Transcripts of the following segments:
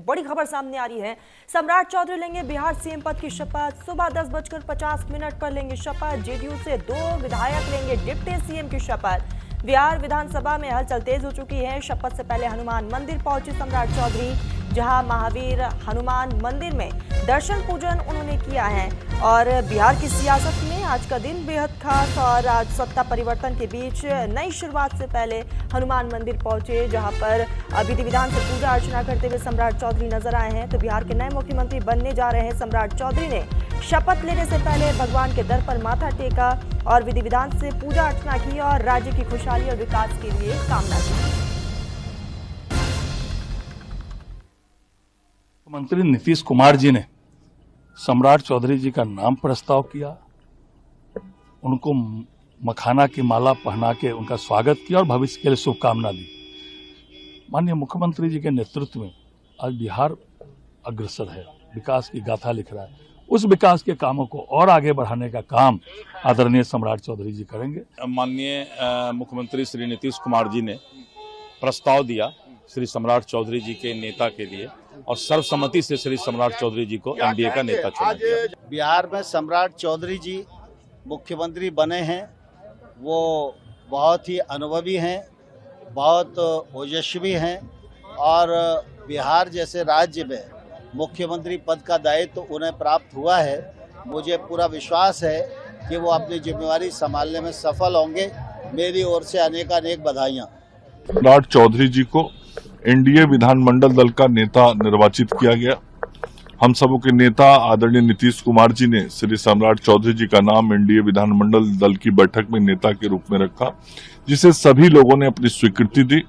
बड़ी खबर सामने आ रही है। सम्राट चौधरी लेंगे बिहार सीएम पद की शपथ। सुबह 10:50 पर लेंगे शपथ। जेडीयू से 2 विधायक लेंगे डिप्टी सीएम की शपथ। बिहार विधानसभा में हलचल तेज हो चुकी है। शपथ से पहले हनुमान मंदिर पहुंचे सम्राट चौधरी, जहां महावीर हनुमान मंदिर में दर्शन पूजन उन्होंने किया है। और बिहार की सियासत में आज का दिन बेहद खास, और आज सत्ता परिवर्तन के बीच नई शुरुआत से पहले हनुमान मंदिर पहुंचे, जहां पर विधि विधान से पूजा अर्चना करते हुए सम्राट चौधरी नजर आए हैं। तो बिहार के नए मुख्यमंत्री बनने जा रहे हैं सम्राट चौधरी ने शपथ लेने से पहले भगवान के दर पर माथा टेका और विधि विधान से पूजा अर्चना की और राज्य की खुशहाली और विकास के लिए कामना की। मुख्यमंत्री नीतीश कुमार जी ने सम्राट चौधरी जी का नाम प्रस्ताव किया, उनको मखाना की माला पहना के उनका स्वागत किया और भविष्य के लिए शुभकामना दी। माननीय मुख्यमंत्री जी के नेतृत्व में आज बिहार अग्रसर है, विकास की गाथा लिख रहा है। उस विकास के कामों को और आगे बढ़ाने का काम आदरणीय सम्राट चौधरी जी करेंगे। माननीय मुख्यमंत्री श्री नीतीश कुमार जी ने प्रस्ताव दिया श्री सम्राट चौधरी जी के नेता के लिए और सर्वसम्मति से श्री सम्राट चौधरी जी को एनडीए का नेता चुना गया। बिहार में सम्राट चौधरी जी मुख्यमंत्री बने हैं। वो बहुत ही अनुभवी हैं, बहुत ओजस्वी हैं और बिहार जैसे राज्य में मुख्यमंत्री पद का दायित्व उन्हें प्राप्त हुआ है। मुझे पूरा विश्वास है कि वो अपनी जिम्मेवारी संभालने में सफल होंगे। मेरी ओर से अनेकानेक बधाइयाँ। सम्राट चौधरी जी को एनडीए विधानमंडल दल का नेता निर्वाचित किया गया। हम सबों के नेता आदरणीय नीतीश कुमार जी ने श्री सम्राट चौधरी जी का नाम एनडीए विधानमंडल दल की बैठक में नेता के रूप में रखा, जिसे सभी लोगों ने अपनी स्वीकृति दी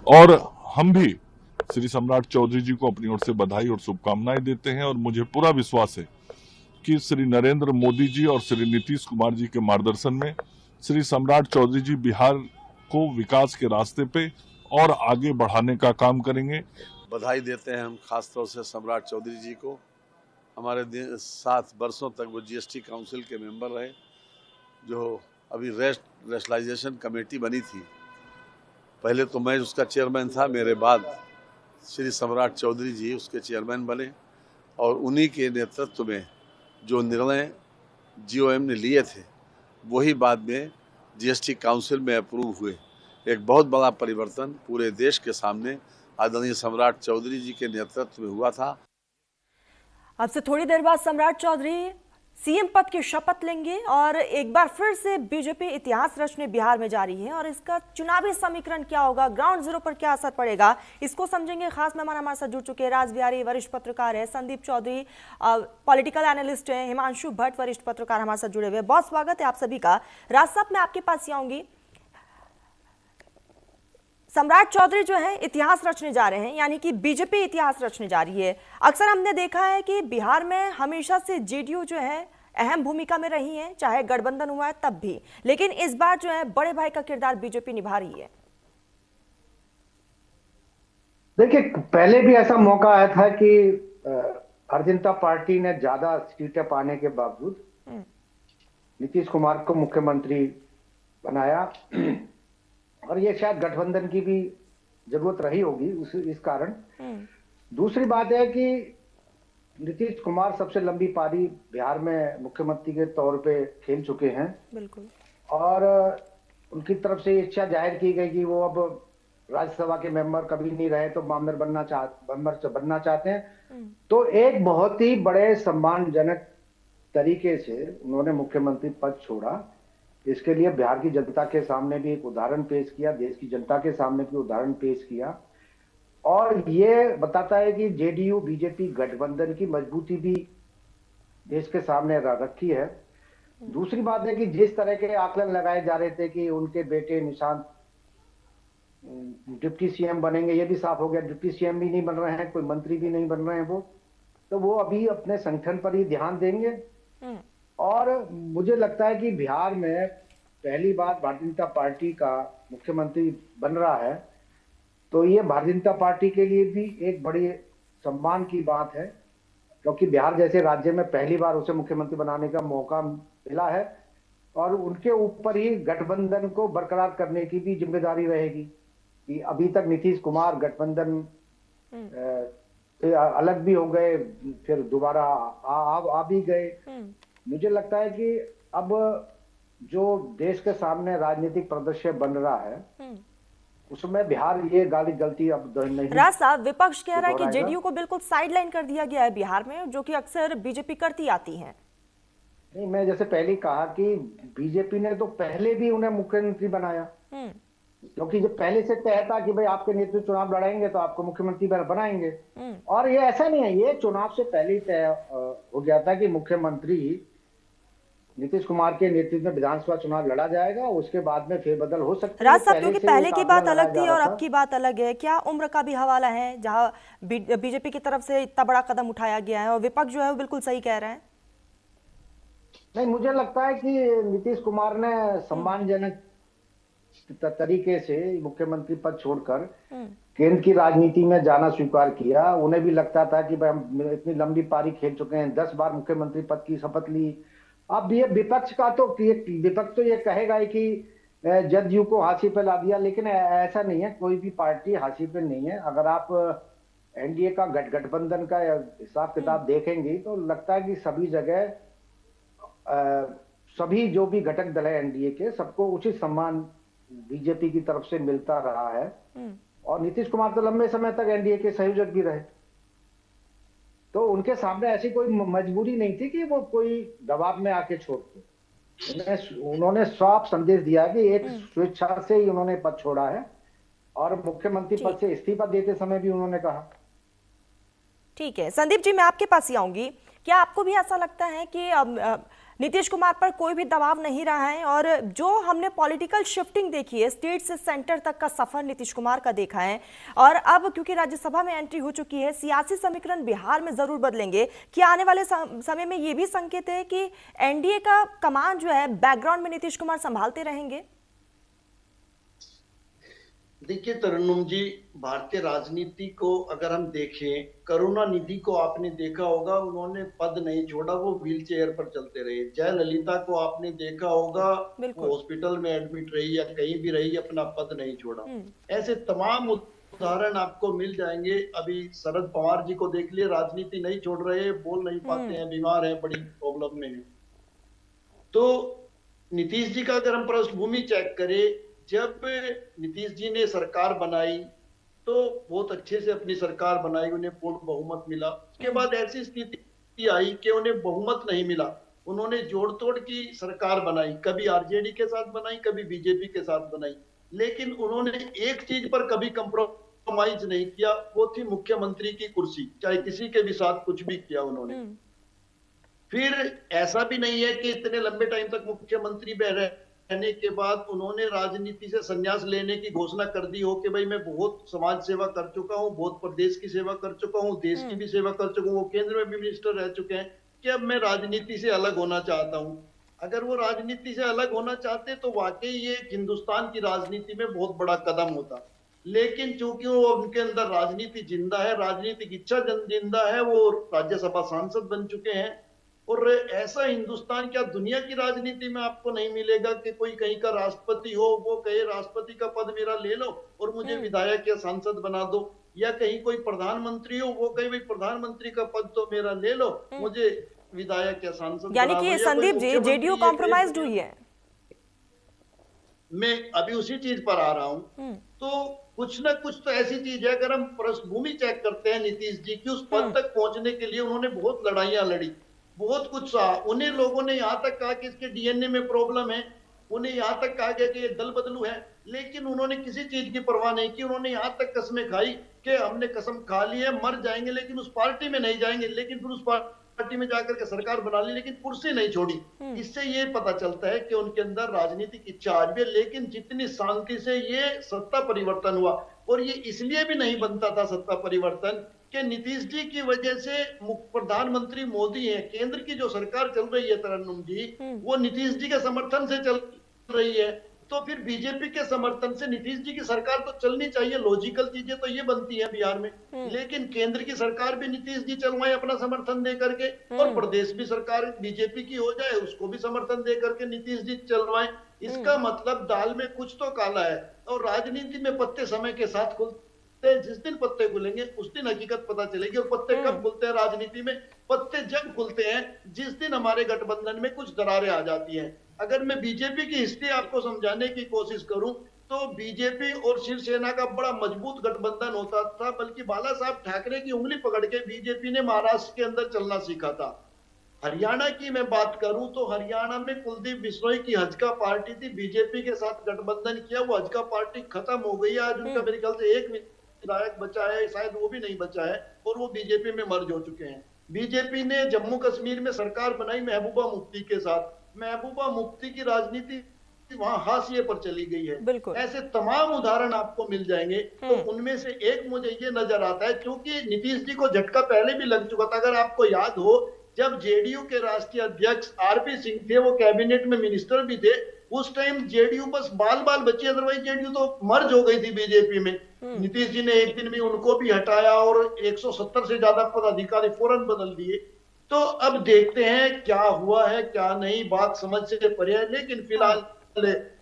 और हम भी श्री सम्राट चौधरी जी को अपनी ओर से बधाई और शुभकामनाएं देते हैं। और मुझे पूरा विश्वास है कि श्री नरेंद्र मोदी जी और श्री नीतीश कुमार जी के मार्गदर्शन में श्री सम्राट चौधरी जी बिहार को विकास के रास्ते पे और आगे बढ़ाने का काम करेंगे। बधाई देते हैं हम खास तौर से सम्राट चौधरी जी को। हमारे 7 वर्षों तक वो जीएसटी काउंसिल के मेंबर रहे, जो अभी रेशनलाइजेशन कमेटी बनी थी। पहले तो मैं उसका चेयरमैन था, मेरे बाद श्री सम्राट चौधरी जी उसके चेयरमैन बने और उन्हीं के नेतृत्व में जो निर्णय जीओएम ने लिए थे वही बाद में जीएसटी काउंसिल में अप्रूव हुए। एक बहुत बड़ा परिवर्तन पूरे देश के सामने आदरणीय सम्राट चौधरी जी के नेतृत्व में हुआ था। अब से थोड़ी देर बाद सम्राट चौधरी सीएम पद की शपथ लेंगे और एक बार फिर से बीजेपी इतिहास रचने बिहार में जा रही है। और इसका चुनावी समीकरण क्या होगा, ग्राउंड जीरो पर क्या असर पड़ेगा, इसको समझेंगे। खास मेहमान हमारे साथ जुड़ चुके हैं राज बिहारी, वरिष्ठ पत्रकार है, संदीप चौधरी पॉलिटिकल एनालिस्ट है, हिमांशु भट्ट वरिष्ठ पत्रकार हमारे साथ जुड़े हुए। बहुत स्वागत है आप सभी का। राज साहब, मैं आपके पास ही आऊंगी। सम्राट चौधरी जो है इतिहास रचने जा रहे हैं, यानी कि बीजेपी इतिहास रचने जा रही है। अक्सर हमने देखा है कि बिहार में हमेशा से जेडीयू जो है अहम भूमिका में रही है, चाहे गठबंधन हुआ है तब भी, लेकिन इस बार जो है बड़े भाई का किरदार बीजेपी निभा रही है। देखिए, पहले भी ऐसा मौका आया था कि भारतीय जनता पार्टी ने ज्यादा सीटें पाने के बावजूद नीतीश कुमार को मुख्यमंत्री बनाया और ये शायद गठबंधन की भी जरूरत रही होगी इस कारण। दूसरी बात है कि नीतीश कुमार सबसे लंबी पारी बिहार में मुख्यमंत्री के तौर पे खेल चुके हैं। बिल्कुल। और उनकी तरफ से इच्छा जाहिर की गई कि वो अब राज्यसभा के मेंबर कभी नहीं रहे तो मेंबर बनना चाहते हैं। तो एक बहुत ही बड़े सम्मानजनक तरीके से उन्होंने मुख्यमंत्री पद छोड़ा। इसके लिए बिहार की जनता के सामने भी एक उदाहरण पेश किया, देश की जनता के सामने भी उदाहरण पेश किया और ये बताता है कि जेडीयू बीजेपी गठबंधन की मजबूती भी देश के सामने रखी है। दूसरी बात है कि जिस तरह के आकलन लगाए जा रहे थे कि उनके बेटे निशांत डिप्टी सीएम बनेंगे, ये भी साफ हो गया। डिप्टी सीएम भी नहीं बन रहे हैं, कोई मंत्री भी नहीं बन रहे हैं वो अभी अपने संगठन पर ही ध्यान देंगे। और मुझे लगता है कि बिहार में पहली बार भारतीय जनता पार्टी का मुख्यमंत्री बन रहा है, तो ये भारतीय जनता पार्टी के लिए भी एक बड़ी सम्मान की बात है, क्योंकि बिहार जैसे राज्य में पहली बार उसे मुख्यमंत्री बनाने का मौका मिला है और उनके ऊपर ही गठबंधन को बरकरार करने की भी जिम्मेदारी रहेगी कि अभी तक नीतीश कुमार गठबंधन फिर अलग भी हो गए, फिर दोबारा आ भी गए। मुझे लगता है कि अब जो देश के सामने राजनीतिक परिदृश्य बन रहा है उसमें बिहार ये गलती अब नहीं राज साहब, विपक्ष कह रहा है कि दोहराएगा। जेडीयू को बिल्कुल साइडलाइन कर दिया गया है बिहार में, जो कि अक्सर बीजेपी करती आती है। नहीं, मैं जैसे पहले ही कहा कि बीजेपी ने तो पहले भी उन्हें मुख्यमंत्री बनाया, क्योंकि जब पहले से तय था कि भाई आपके नेतृत्व चुनाव लड़ाएंगे तो आपको मुख्यमंत्री बनाएंगे। और ये ऐसा नहीं है, ये चुनाव से पहले ही तय हो गया था कि मुख्यमंत्री नीतीश कुमार के नेतृत्व में विधानसभा चुनाव लड़ा जाएगा, उसके बाद में फेरबदल हो सकती है। राज साहब, क्योंकि पहले की बात अलग थी और था। अब की बात अलग है, क्या उम्र का भी हवाला है जहां बीजेपी की तरफ से इतना बड़ा कदम उठाया गया है और विपक्ष जो है वो बिल्कुल सही कह रहा है? नहीं, मुझे लगता है कि नीतीश कुमार ने सम्मानजनक तरीके से मुख्यमंत्री पद छोड़कर केंद्र की राजनीति में जाना स्वीकार किया। उन्हें भी लगता था कि भाई हम इतनी लंबी पारी खेल चुके हैं, 10 बार मुख्यमंत्री पद की शपथ ली। अब ये विपक्ष तो ये कहेगा ही कि जदयू को हाशिए पे ला दिया, लेकिन ऐसा नहीं है, कोई भी पार्टी हाशिए पे नहीं है। अगर आप एनडीए का गठबंधन का हिसाब किताब देखेंगे तो लगता है कि सभी जगह सभी जो भी घटक दल है एनडीए के, सबको उचित सम्मान बीजेपी की तरफ से मिलता रहा है। और नीतीश कुमार तो लंबे समय तक एनडीए के संयोजक भी रहे, तो उनके सामने ऐसी कोई मजबूरी नहीं थी कि वो कोई दबाव में आके छोड़ते। उन्होंने साफ संदेश दिया कि एक स्वेच्छा से ही उन्होंने पद छोड़ा है और मुख्यमंत्री पद से इस्तीफा देते समय भी उन्होंने कहा। ठीक है संदीप जी, मैं आपके पास ही आऊंगी। क्या आपको भी ऐसा लगता है कि नीतीश कुमार पर कोई भी दबाव नहीं रहा है और जो हमने पॉलिटिकल शिफ्टिंग देखी है, स्टेट से सेंटर तक का सफर नीतीश कुमार का देखा है, और अब क्योंकि राज्यसभा में एंट्री हो चुकी है, सियासी समीकरण बिहार में जरूर बदलेंगे, क्या आने वाले समय में ये भी संकेत है कि एनडीए का कमान जो है बैकग्राउंड में नीतीश कुमार संभालते रहेंगे? देखिए तरन्नुम जी, भारतीय राजनीति को अगर हम देखें, करुणानिधि को आपने देखा होगा, उन्होंने पद नहीं छोड़ा, वो व्हील चेयर पर चलते रहे। जयललिता को आपने देखा होगा, वो हॉस्पिटल में एडमिट रही या कहीं भी रही, अपना पद नहीं छोड़ा। ऐसे तमाम उदाहरण आपको मिल जाएंगे। अभी शरद पवार जी को देख लिए, राजनीति नहीं छोड़ रहे, बोल नहीं पाते हैं, बीमार हैं, बड़ी प्रॉब्लम में है। तो नीतीश जी का अगर हम पृष्ठभूमि चेक करें, जब नीतीश जी ने सरकार बनाई तो बहुत अच्छे से अपनी सरकार बनाई, उन्हें पूर्ण बहुमत मिला। उसके बाद ऐसी स्थिति आई कि उन्हें बहुमत नहीं मिला, उन्होंने जोड़ तोड़ की सरकार बनाई, कभी आरजेडी के साथ बनाई, कभी बीजेपी के साथ बनाई, लेकिन उन्होंने एक चीज पर कभी कंप्रोमाइज नहीं किया, वो थी मुख्यमंत्री की कुर्सी, चाहे किसी के भी साथ कुछ भी किया उन्होंने। फिर ऐसा भी नहीं है कि इतने लंबे टाइम तक मुख्यमंत्री रहने के बाद उन्होंने राजनीति से संन्यास लेने की घोषणा कर दी हो कि भाई मैं बहुत समाज सेवा कर चुका हूं, बहुत प्रदेश की सेवा कर चुका हूं, देश की भी सेवा कर चुका हूं, वो केंद्र में भी मिनिस्टर रह चुके हैं, कि अब मैं राजनीति से अलग होना चाहता हूं। अगर वो राजनीति से अलग होना चाहते तो वाकई ये हिंदुस्तान की राजनीति में बहुत बड़ा कदम होता, लेकिन चूंकि वो उनके अंदर राजनीति जिंदा है, राजनीतिक इच्छा जिंदा है, वो राज्यसभा सांसद बन चुके हैं। और ऐसा हिंदुस्तान क्या दुनिया की राजनीति में आपको नहीं मिलेगा कि कोई कहीं का राष्ट्रपति हो, वो कहे राष्ट्रपति का पद मेरा ले लो और मुझे विधायक या सांसद बना दो, या कहीं कोई प्रधानमंत्री हो, वो कहे भाई प्रधानमंत्री का पद तो मेरा ले लो, मुझे विधायक या सांसद। यानी कि संदीप जी, जेडीयू कॉम्प्रोमाइज्ड हुई है। मैं अभी उसी चीज पर आ रहा हूं। तो कुछ ना कुछ तो ऐसी चीज है, अगर हम पृष्ठभूमि चेक करते हैं नीतीश जी की, उस पद तक पहुंचने के लिए उन्होंने बहुत लड़ाइयां लड़ी, बहुत कुछ सहा। उन्हें लोगों ने यहाँ तक कहा कि इसके डीएनए में प्रॉब्लम है, उन्हें यहाँ तक कहा गया कि ये दल बदलू है, लेकिन उन्होंने किसी चीज की परवाह नहीं की। उन्होंने यहाँ तक कसमें खाई कि हमने कसम खा ली है, मर जाएंगे लेकिन उस पार्टी में नहीं जाएंगे, लेकिन फिर उस पार्टी में जाकर के सरकार बना ली, लेकिन कुर्सी नहीं छोड़ी। इससे ये पता चलता है कि उनके अंदर राजनीतिक इच्छा आज भी है, लेकिन जितनी शांति से ये सत्ता परिवर्तन हुआ, और ये इसलिए भी नहीं बनता था सत्ता परिवर्तन कि नीतीश जी की वजह से प्रधानमंत्री मोदी है, केंद्र की जो सरकार चल रही है तरन्नुम जी, वो नीतीश जी के समर्थन से चल रही है। तो फिर बीजेपी के समर्थन से नीतीश जी की सरकार तो चलनी चाहिए, लॉजिकल चीजें तो ये बनती है बिहार में, लेकिन केंद्र की सरकार भी नीतीश जी चलवाए अपना समर्थन दे करके, और प्रदेश भी सरकार बीजेपी की हो जाए, उसको भी समर्थन दे करके नीतीश जी चलवाए। इसका मतलब दाल में कुछ तो काला है, और राजनीति में पत्ते समय के साथ खुलते जिस दिन पत्ते खुलेंगे उस दिन हकीकत पता चलेगी। और पत्ते कब खुलते हैं राजनीति में? पत्ते जब खुलते हैं जिस दिन हमारे गठबंधन में कुछ दरारें आ जाती हैं। अगर मैं बीजेपी की हिस्ट्री आपको समझाने की कोशिश करूं तो बीजेपी और शिवसेना का बड़ा मजबूत गठबंधन होता था, बल्कि बाला साहब ठाकरे की उंगली पकड़ के बीजेपी ने महाराष्ट्र के अंदर चलना सीखा था। हरियाणा की मैं बात करूं तो हरियाणा में कुलदीप बिश्नोई की हजका पार्टी थी, बीजेपी के साथ गठबंधन किया, वो हजका पार्टी खत्म हो गई है। आज उनका मेरे ख्याल से एक विधायक बचा है, शायद वो भी नहीं बचा है, और वो बीजेपी में मर्ज हो चुके हैं। बीजेपी ने जम्मू कश्मीर में सरकार बनाई महबूबा मुफ्ती के साथ, महबूबा मुफ्ती की राजनीति वहां हाशिए पर चली गई है। ऐसे तमाम उदाहरण आपको मिल जाएंगे। तो उनमें से एक मुझे ये नजर आता है, क्योंकि नीतीश जी को झटका पहले भी लग चुका था। अगर आपको याद हो, जब जेडीयू के राष्ट्रीय अध्यक्ष आरपी सिंह थे, वो कैबिनेट में मिनिस्टर भी थे, उस टाइम जेडीयू बस बाल बाल बची, अदरवाइज जेडीयू तो मर्ज हो गई थी बीजेपी में। नीतीश जी ने एक दिन में उनको भी हटाया और 170 से ज्यादा पदाधिकारी फौरन बदल दिए। तो अब देखते हैं क्या हुआ है क्या नहीं, बात समझ से परे है। लेकिन फिलहाल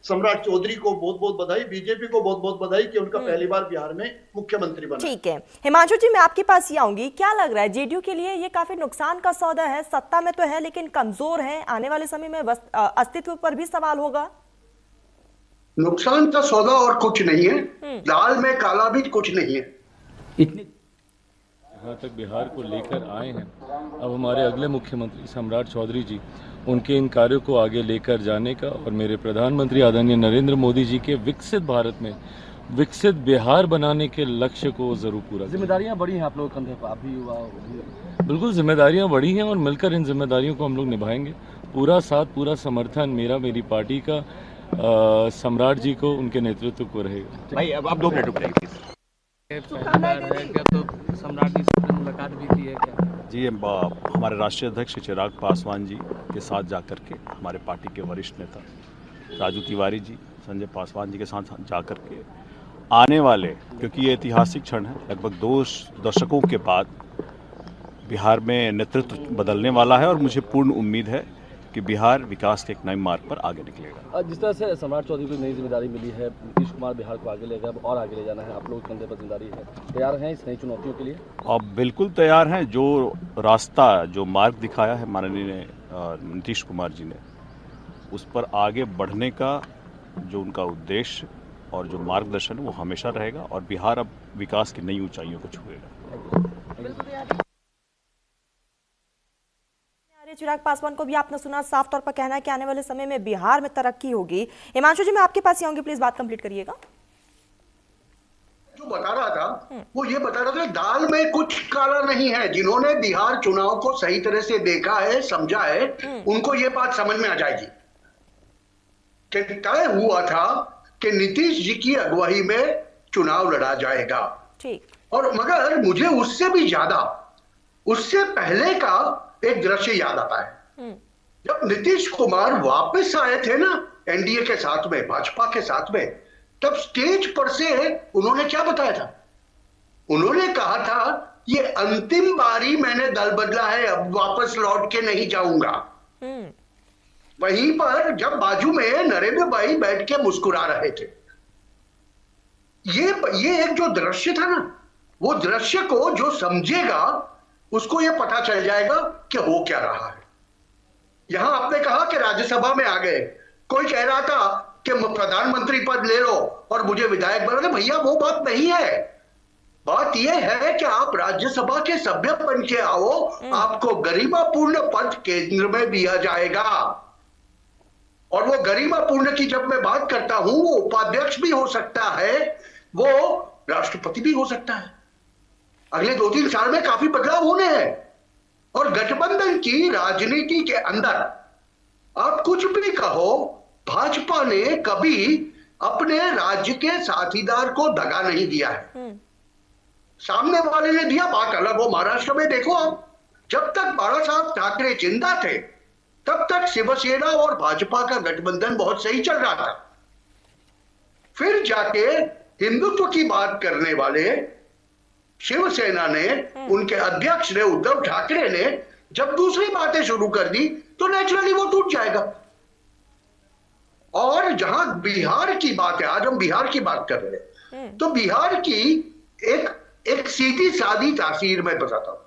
सम्राट चौधरी को बहुत बहुत बधाई, बीजेपी को बहुत बहुत बधाई कि उनका पहली बार बिहार में मुख्यमंत्री बना। ठीक है हिमांशु जी, मैं आपके पास ही आऊंगी। क्या लग रहा है जेडीयू के लिए ये काफी नुकसान का सौदा है? सत्ता में तो है लेकिन कमजोर है, आने वाले समय में अस्तित्व पर भी सवाल होगा। नुकसान का सौदा और कुछ नहीं है, लाल में काला भी कुछ नहीं है। इतनी यहाँ तक बिहार को लेकर आए हैं, अब हमारे अगले मुख्यमंत्री सम्राट चौधरी जी उनके इन कार्यों को आगे लेकर जाने का और मेरे प्रधानमंत्री आदरणीय नरेंद्र मोदी जी के विकसित भारत में विकसित बिहार बनाने के लक्ष्य को जरूर पूरा। जिम्मेदारियां बड़ी हैं आप लोगों के कंधे पर, आप भी युवा। बिल्कुल जिम्मेदारियां बड़ी हैं और मिलकर इन जिम्मेदारियों को हम लोग निभाएंगे। पूरा साथ पूरा समर्थन मेरा, मेरी पार्टी का सम्राट जी को, उनके नेतृत्व को रहेगा। भाई अब आप 2 मिनट रुक जाइए। तो सम्राट जी से मुलाकात भी की है क्या? जी, हमारे राष्ट्रीय अध्यक्ष चिराग पासवान जी के साथ जाकर के, हमारे पार्टी के वरिष्ठ नेता राजू तिवारी जी, संजय पासवान जी के साथ जाकर के आने वाले, क्योंकि ये ऐतिहासिक क्षण है, लगभग 2 दशकों के बाद बिहार में नेतृत्व बदलने वाला है और मुझे पूर्ण उम्मीद है कि बिहार विकास के एक नए मार्ग पर आगे निकलेगा। जिस तरह से सम्राट चौधरी को नई जिम्मेदारी मिली है, नीतीश कुमार बिहार को आगे लेगा और आगे ले जाना है, आप लोग कंधे पर जिम्मेदारी है, तैयार हैं इस नई चुनौतियों के लिए? अब बिल्कुल तैयार हैं। जो रास्ता, जो मार्ग दिखाया है माननीय नीतीश कुमार जी ने, उस पर आगे बढ़ने का जो उनका उद्देश्य और जो मार्गदर्शन वो हमेशा रहेगा और बिहार अब विकास की नई ऊंचाइयों को छुएगा। चिराग पासवान को भी आपने सुना, साफ तौर पर कहना है कि आने वाले समय में बिहार में तरक्की होगी। हिमांशु जी, मैं आपके पास ही आऊंगी, प्लीज बात कंप्लीट करिएगा। जो बता रहा था वो ये बता रहा था दाल में कुछ काला नहीं है। जिन्होंने बिहार चुनाव को सही तरह से देखा है, समझा है, उनको ये बात समझ में आ जाएगी कि तय हुआ था कि नीतीश जी की अगुवाई में चुनाव लड़ा जाएगा। ठीक। और मगर मुझे उससे भी ज्यादा, उससे पहले का एक दृश्य याद आता है। जब नीतीश कुमार वापस आए थे ना एनडीए के साथ में, भाजपा के साथ में, तब स्टेज पर से उन्होंने क्या बताया था? उन्होंने कहा था ये अंतिम बारी मैंने दल बदला है, अब वापस लौट के नहीं जाऊंगा। वहीं पर जब बाजू में नरेंद्र भाई बैठ के मुस्कुरा रहे थे, ये एक जो दृश्य था ना, वो दृश्य को जो समझेगा उसको ये पता चल जाएगा कि हो क्या रहा है। यहां आपने कहा कि राज्यसभा में आ गए, कोई कह रहा था कि प्रधानमंत्री पद ले लो और मुझे विधायक बना दो। भैया वो बात नहीं है। बात यह है कि आप राज्यसभा के सभ्य बन के आओ, आपको गरिमापूर्ण पद केंद्र में दिया जाएगा। और वो गरिमापूर्ण की जब मैं बात करता हूं, वो उपाध्यक्ष भी हो सकता है, वो राष्ट्रपति भी हो सकता है। अगले 2-3 साल में काफी बदलाव होने हैं। और गठबंधन की राजनीति के अंदर आप कुछ भी कहो, भाजपा ने कभी अपने राज्य के साथीदार को दगा नहीं दिया है। सामने वाले ने दिया, बात अलग हो। महाराष्ट्र में देखो आप, जब तक बाला साहब ठाकरे जिंदा थे तब तक शिवसेना और भाजपा का गठबंधन बहुत सही चल रहा था। फिर जाके हिंदुत्व की बात करने वाले शिवसेना ने, उनके अध्यक्ष ने, उद्धव ठाकरे ने जब दूसरी बातें शुरू कर दी तो नेचुरली वो टूट जाएगा। और जहां बिहार की बात है, आज हम बिहार की बात कर रहे हैं, तो बिहार की एक सीधी सादी तासीर में बताता हूं।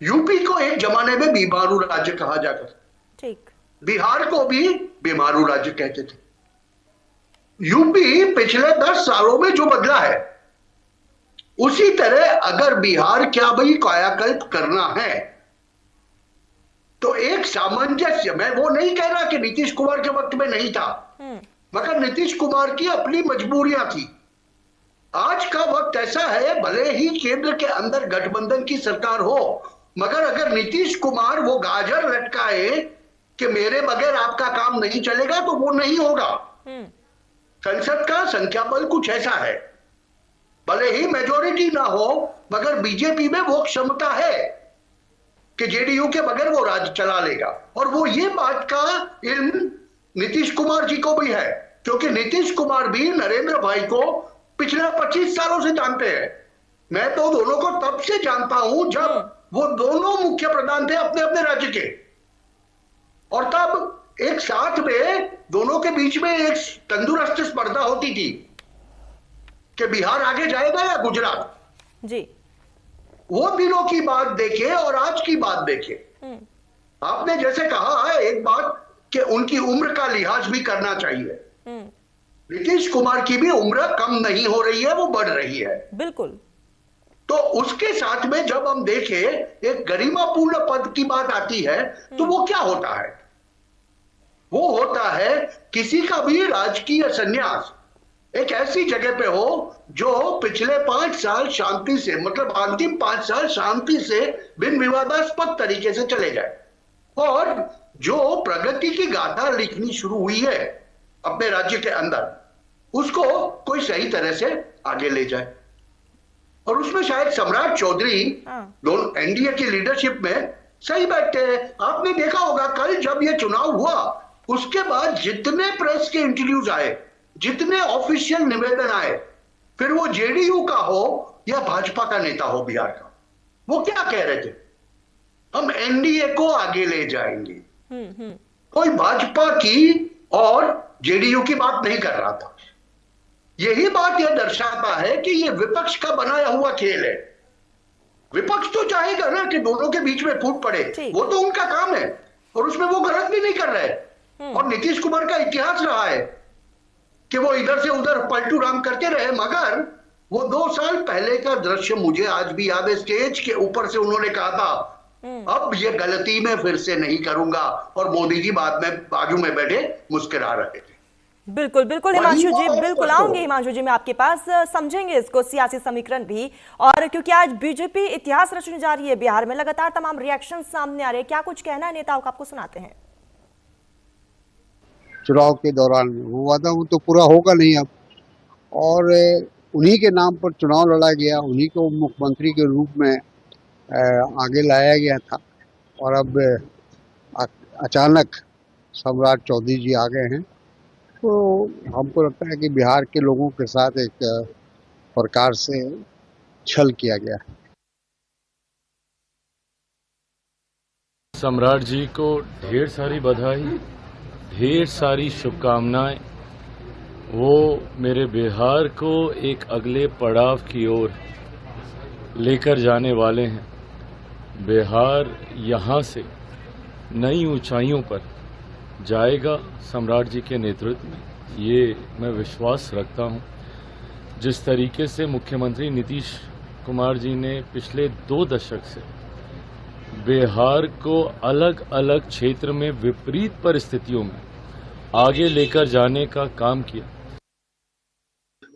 यूपी को एक जमाने में बीमारू राज्य कहा जाता था, ठीक। बिहार को भी बीमारू राज्य कहते थे। यूपी पिछले 10 सालों में जो बदला है, उसी तरह अगर बिहार क्या भाई कायाकल्प करना है तो एक सामंजस्य, मैं वो नहीं कह रहा कि नीतीश कुमार के वक्त में नहीं था, मगर नीतीश कुमार की अपनी मजबूरियां थी। आज का वक्त ऐसा है, भले ही केंद्र के अंदर गठबंधन की सरकार हो, मगर अगर नीतीश कुमार वो गाजर लटकाए कि मेरे बगैर आपका काम नहीं चलेगा, तो वो नहीं होगा। संसद का संख्या बल कुछ ऐसा है, भले ही मेजोरिटी ना हो, मगर बीजेपी में वो क्षमता है कि जेडीयू के बगैर वो राज्य चला लेगा। और वो ये बात का इल्म नीतीश कुमार जी को भी है, क्योंकि नीतीश कुमार भी नरेंद्र भाई को पिछले 25 सालों से जानते हैं। मैं तो दोनों को तब से जानता हूं जब वो दोनों मुख्य प्रधान थे अपने अपने राज्य के, और तब एक साथ में दोनों के बीच में एक तंदुरुस्त स्पर्धा होती थी कि बिहार आगे जाएगा या गुजरात जी। वो दिनों की बात देखे और आज की बात देखे। आपने जैसे कहा है एक बात कि उनकी उम्र का लिहाज भी करना चाहिए। नीतीश कुमार की भी उम्र कम नहीं हो रही है, वो बढ़ रही है। बिल्कुल। तो उसके साथ में जब हम देखें एक गरिमापूर्ण पद की बात आती है, तो वो क्या होता है? वो होता है किसी का भी राजकीय संन्यास एक ऐसी जगह पे हो जो पिछले 5 साल शांति से, मतलब अंतिम 5 साल शांति से बिन विवादास्पद तरीके से चले जाए, और जो प्रगति की गाथा लिखनी शुरू हुई है अपने राज्य के अंदर, उसको कोई सही तरह से आगे ले जाए। और उसमें शायद सम्राट चौधरी दोनों एनडीए की लीडरशिप में सही बैठते हैं। आपने देखा होगा कल जब ये चुनाव हुआ, उसके बाद जितने प्रेस के इंटरव्यूज आए, जितने ऑफिशियल निवेदन आए, फिर वो जेडीयू का हो या भाजपा का नेता हो बिहार का, वो क्या कह रहे थे? हम एनडीए को आगे ले जाएंगे। कोई भाजपा की और जेडीयू की बात नहीं कर रहा था। यही बात यह दर्शाता है कि यह विपक्ष का बनाया हुआ खेल है। विपक्ष तो चाहेगा ना कि दोनों के बीच में फूट पड़े, वो तो उनका काम है, और उसमें वो गलत भी नहीं कर रहे। और नीतीश कुमार का इतिहास रहा है कि वो इधर से उधर पलटू राम करते रहे, मगर वो 2 साल पहले का दृश्य मुझे आज भी याद है। स्टेज के ऊपर से उन्होंने कहा था, अब ये गलती मैं फिर से नहीं करूंगा, और मोदी जी बाद में बाजू में बैठे मुस्कुरा रहे थे। बिल्कुल बिल्कुल हिमांशु जी, बिल्कुल आऊंगी हिमांशु जी मैं आपके पास, समझेंगे इसको सियासी समीकरण भी। और क्योंकि आज बीजेपी इतिहास रचने जा रही है बिहार में, लगातार तमाम रिएक्शन सामने आ रहे हैं, क्या कुछ कहना है नेताओं का, आपको सुनाते हैं। चुनाव के दौरान वो वादा वो तो पूरा होगा नहीं अब, और उन्हीं के नाम पर चुनाव लड़ा गया, उन्हीं को मुख्यमंत्री के रूप में आगे लाया गया था, और अब अचानक सम्राट चौधरी जी आ गए हैं। तो हमको लगता है कि बिहार के लोगों के साथ एक प्रकार से छल किया गया है। सम्राट जी को ढेर सारी बधाई, ढेर सारी शुभकामनाएं। वो मेरे बिहार को एक अगले पड़ाव की ओर लेकर जाने वाले हैं। बिहार यहाँ से नई ऊंचाइयों पर जाएगा सम्राट जी के नेतृत्व में, ये मैं विश्वास रखता हूँ। जिस तरीके से मुख्यमंत्री नीतीश कुमार जी ने पिछले 2 दशक से बिहार को अलग अलग क्षेत्र में विपरीत परिस्थितियों में आगे लेकर जाने का काम किया,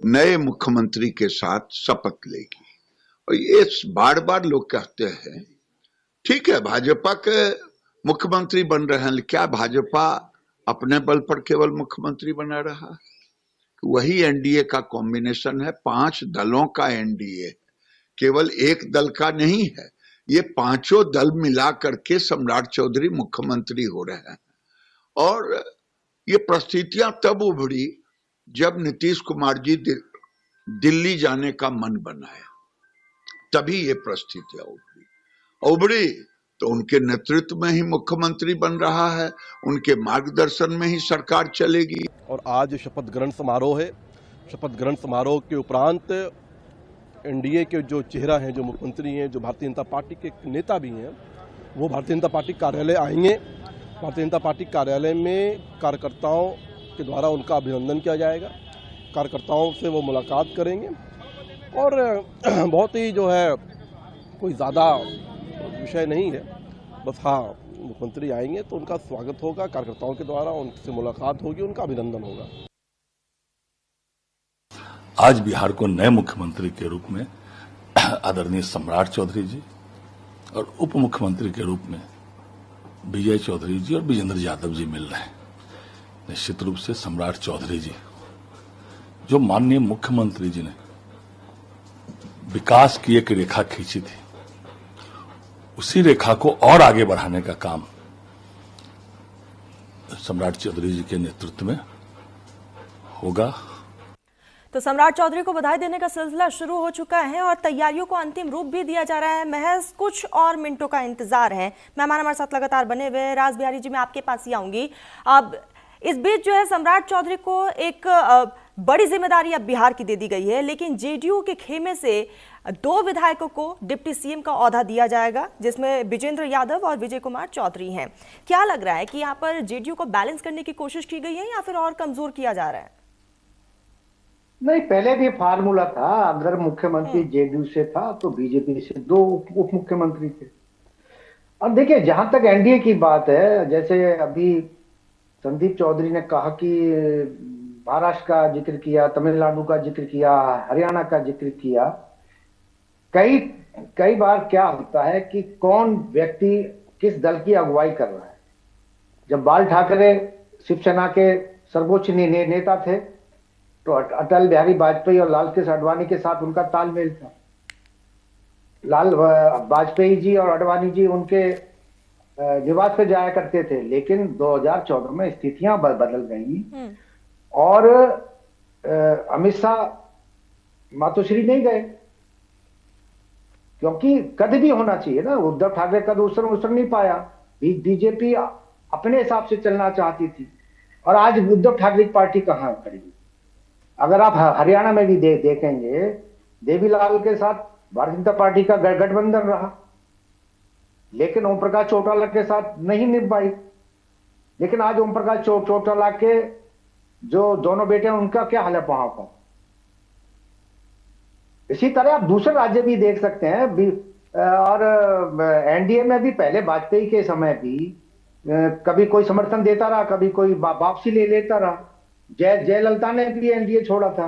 नए मुख्यमंत्री के साथ शपथ लेगी। और ये बार बार लोग कहते हैं ठीक है भाजपा के मुख्यमंत्री बन रहे हैं, क्या भाजपा अपने बल पर केवल मुख्यमंत्री बना रहा? वही एनडीए का कॉम्बिनेशन है, 5 दलों का एनडीए, केवल एक दल का नहीं है। ये 5 दल मिला करके सम्राट चौधरी मुख्यमंत्री हो रहे हैं। और ये परिस्थितियां तब उभरी जब नीतीश कुमार जी दिल्ली जाने का मन बनाया, तभी ये परिस्थितियां उभरी। तो उनके नेतृत्व में ही मुख्यमंत्री बन रहा है, उनके मार्गदर्शन में ही सरकार चलेगी। और आज शपथ ग्रहण समारोह है। शपथ ग्रहण समारोह के उपरांत एनडीए के जो चेहरा हैं, जो मुख्यमंत्री हैं, जो भारतीय जनता पार्टी के नेता भी हैं, वो भारतीय जनता पार्टी कार्यालय आएंगे। भारतीय जनता पार्टी कार्यालय में कार्यकर्ताओं के द्वारा उनका अभिनंदन किया जाएगा। कार्यकर्ताओं से वो मुलाकात करेंगे और बहुत ही जो है कोई ज़्यादा विषय नहीं है, बस हाँ मुख्यमंत्री आएंगे तो उनका स्वागत होगा कार्यकर्ताओं के द्वारा, उनसे मुलाकात होगी, उनका अभिनंदन होगा। आज बिहार को नए मुख्यमंत्री के रूप में आदरणीय सम्राट चौधरी जी और उप मुख्यमंत्री के रूप में विजय चौधरी जी और विजेंद्र यादव जी मिल रहे हैं। निश्चित रूप से सम्राट चौधरी जी, जो माननीय मुख्यमंत्री जी ने विकास की एक रेखा खींची थी, उसी रेखा को और आगे बढ़ाने का काम सम्राट चौधरी जी के नेतृत्व में होगा। तो सम्राट चौधरी को बधाई देने का सिलसिला शुरू हो चुका है और तैयारियों को अंतिम रूप भी दिया जा रहा है। महज कुछ और मिनटों का इंतजार है। मेहमान हमारे साथ लगातार बने हुए। राज बिहारी जी, मैं आपके पास ही आऊंगी। अब इस बीच जो है सम्राट चौधरी को एक बड़ी जिम्मेदारी अब बिहार की दे दी गई है, लेकिन जेडीयू के खेमे से 2 विधायकों को डिप्टी सीएम का ओहदा दिया जाएगा, जिसमें विजेंद्र यादव और विजय कुमार चौधरी हैं। क्या लग रहा है कि यहाँ पर जेडीयू को बैलेंस करने की कोशिश की गई है या फिर और कमजोर किया जा रहा है? नहीं, पहले भी फार्मूला था, अगर मुख्यमंत्री जेडीयू से था तो बीजेपी से 2 उप मुख्यमंत्री थे। और देखिए, जहां तक एनडीए की बात है, जैसे अभी संदीप चौधरी ने कहा कि महाराष्ट्र का जिक्र किया, तमिलनाडु का जिक्र किया, हरियाणा का जिक्र किया। कई बार क्या होता है कि कौन व्यक्ति किस दल की अगुवाई कर रहा है। जब बाल ठाकरे शिवसेना के सर्वोच्च नेता थे तो अटल बिहारी वाजपेयी और लाल कृष्ण आडवाणी के साथ उनका तालमेल था। लाल वाजपेयी जी और आडवाणी जी उनके निवास पे जाया करते थे, लेकिन 2014 में स्थितियां बदल गई और अमित शाह मातोश्री नहीं गए, क्योंकि कद भी होना चाहिए ना। उद्धव ठाकरे कद उतर नहीं पाया। बीजेपी अपने हिसाब से चलना चाहती थी और आज उद्धव ठाकरे की पार्टी कहां खड़ी। अगर आप हरियाणा में भी देखेंगे, देवीलाल के साथ भारतीय जनता पार्टी का गठबंधन रहा, लेकिन ओम प्रकाश चौटाला के साथ नहीं निभ पाई। लेकिन आज ओम प्रकाश चौटाला के जो दोनों बेटे हैं, उनका क्या हाल है वहां पर। इसी तरह आप दूसरे राज्य भी देख सकते हैं। और एनडीए में भी पहले वाजपेयी के समय भी कभी कोई समर्थन देता रहा, कभी कोई वापसी ले लेता रहा। जयललिता ने भी एनडीए छोड़ा था,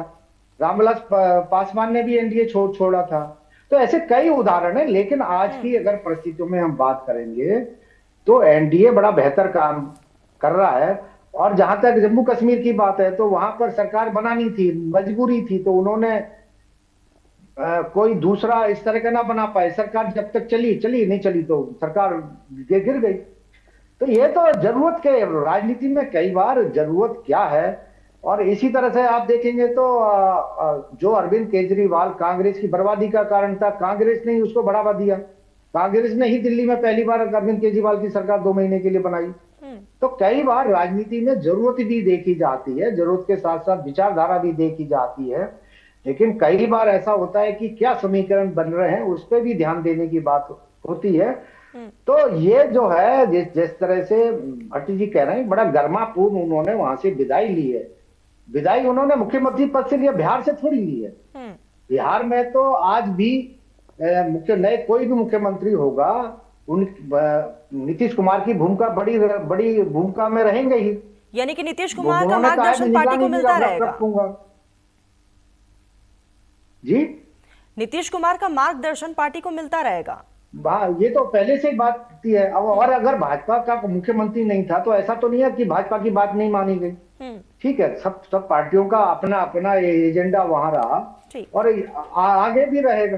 रामविलास पासवान ने भी एनडीए छोड़ा था। तो ऐसे कई उदाहरण हैं। लेकिन आज की अगर परिस्थितियों में हम बात करेंगे तो एनडीए बड़ा बेहतर काम कर रहा है। और जहां तक जम्मू कश्मीर की बात है, तो वहां पर सरकार बनानी थी, मजबूरी थी, तो उन्होंने कोई दूसरा इस तरह का ना बना पाए। सरकार जब तक चली नहीं चली तो सरकार गिर गई। तो ये तो जरूरत के राजनीति में कई बार जरूरत क्या है। और इसी तरह से आप देखेंगे तो जो अरविंद केजरीवाल कांग्रेस की बर्बादी का कारण था, कांग्रेस ने ही उसको बढ़ावा दिया। कांग्रेस ने ही दिल्ली में पहली बार अरविंद केजरीवाल की सरकार 2 महीने के लिए बनाई। तो कई बार राजनीति में जरूरत भी देखी जाती है, जरूरत के साथ साथ विचारधारा भी देखी जाती है। लेकिन कई बार ऐसा होता है कि क्या समीकरण बन रहे हैं, उस पर भी ध्यान देने की बात होती है। तो ये जो है, जिस तरह से भट्टी जी कह रहे हैं, बड़ा गर्मापूर्ण उन्होंने वहां से विदाई ली है। विदाई उन्होंने मुख्यमंत्री पद से लिया, बिहार से थोड़ी ली है। बिहार में तो आज भी नए कोई भी मुख्यमंत्री होगा, नीतीश कुमार की भूमिका बड़ी भूमिका में रहेंगे ही। यानी कि नीतीश कुमार का मार्गदर्शन पार्टी को मिलता रहेगा। जी, नीतीश कुमार का मार्गदर्शन पार्टी को मिलता रहेगा। ये तो पहले से बात की है। अब और अगर भाजपा का मुख्यमंत्री नहीं था तो ऐसा तो नहीं है कि भाजपा की बात नहीं मानी गई। ठीक है, सब पार्टियों का अपना अपना एजेंडा वहां रहा और आगे भी रहेगा।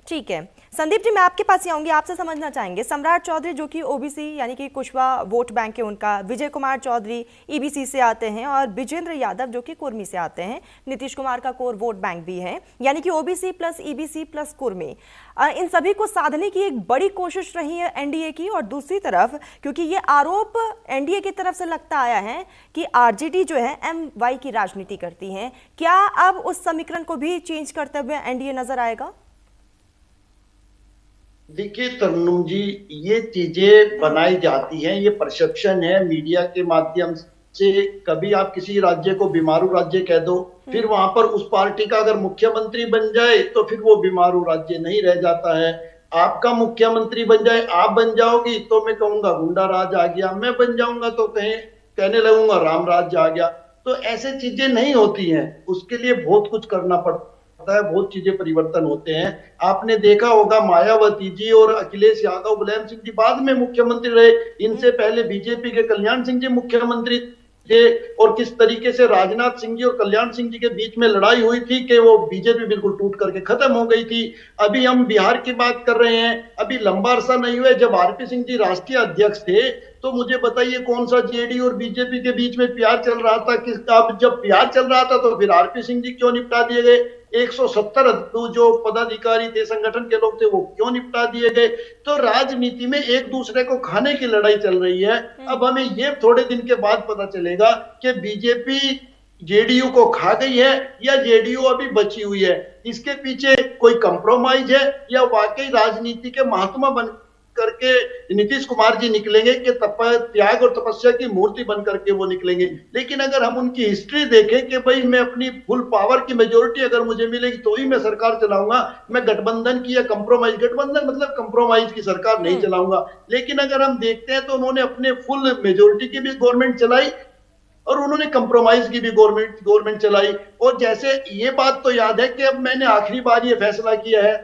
ठीक है संदीप जी, मैं आपके पास ही आऊंगी, आपसे समझना चाहेंगे सम्राट चौधरी जो कि ओबीसी यानी कि कुशवाहा वोट बैंक है उनका, विजय कुमार चौधरी ईबीसी से आते हैं और विजेंद्र यादव जो कि कुर्मी से आते हैं, नीतीश कुमार का कोर वोट बैंक भी है, यानी कि OBC plus EBC plus Kurmi, इन सभी को साधने की एक बड़ी कोशिश रही है एनडीए की। और दूसरी तरफ क्योंकि ये आरोप एनडीए की तरफ से लगता आया है कि आरजेडी जो है एमवाई की राजनीति करती है, क्या अब उस समीकरण को भी चेंज करते हुए एनडीए नजर आएगा? देखिए तरन्नुम जी, ये चीजें बनाई जाती हैं, ये परसेप्शन है मीडिया के माध्यम से। कभी आप किसी राज्य को बीमारू राज्य कह दो, फिर वहां पर उस पार्टी का अगर मुख्यमंत्री बन जाए तो फिर वो बीमारू राज्य नहीं रह जाता है। आपका मुख्यमंत्री बन जाए, आप बन जाओगी तो मैं कहूंगा गुंडा राज आ गया, मैं बन जाऊंगा तो कहने लगूंगा राम राज आ गया। तो ऐसे चीजें नहीं होती हैं, उसके लिए बहुत कुछ करना पड़ता है, बहुत चीजें परिवर्तन होते हैं। आपने देखा होगा मायावती जी और अखिलेश यादव, मुलायम सिंह जी बाद में मुख्यमंत्री रहे, इनसे पहले बीजेपी के कल्याण सिंह जी मुख्यमंत्री थे, और किस तरीके से राजनाथ सिंह जी और कल्याण सिंह जी के बीच में लड़ाई हुई थी कि वो बीजेपी बिल्कुल टूट करके खत्म हो गई थी। अभी हम बिहार की बात कर रहे हैं, अभी लंबा अरसा नहीं हुआ जब आरपी सिंह जी राष्ट्रीय अध्यक्ष थे, तो मुझे बताइए कौन सा जेडीयू और बीजेपी के बीच में प्यार चल रहा था? अब जब प्यार चल रहा था तो फिर आरपी सिंह जी क्यों निपटा दिए गए? 170 जो पदाधिकारी थे, संगठन के लोग थे, वो क्यों निपटा दिए गए? तो राजनीति में एक दूसरे को खाने की लड़ाई चल रही है। अब हमें ये थोड़े दिन के बाद पता चलेगा कि बीजेपी जेडीयू को खा गई है या जेडीयू अभी बची हुई है। इसके पीछे कोई कंप्रोमाइज है या वाकई राजनीति के महात्मा बन करके नीतीश कुमार जी निकलेंगे कि त्याग और तपस्या की मूर्ति बन करके वो निकलेंगे। लेकिन अगर हम उनकी हिस्ट्री देखें कि भाई मैं अपनी फुल पावर की मेजोरिटी अगर मुझे मिलेगी तो ही मैं सरकार चलाऊंगा, मैं गठबंधन की या कंप्रोमाइज, गठबंधन मतलब कंप्रोमाइज की सरकार नहीं चलाऊंगा। लेकिन अगर हम देखते हैं तो उन्होंने अपने फुल मेजोरिटी की भी गवर्नमेंट चलाई और उन्होंने कंप्रोमाइज की भी गवर्नमेंट चलाई। और जैसे ये बात तो याद है कि अब मैंने आखिरी बार ये फैसला किया है,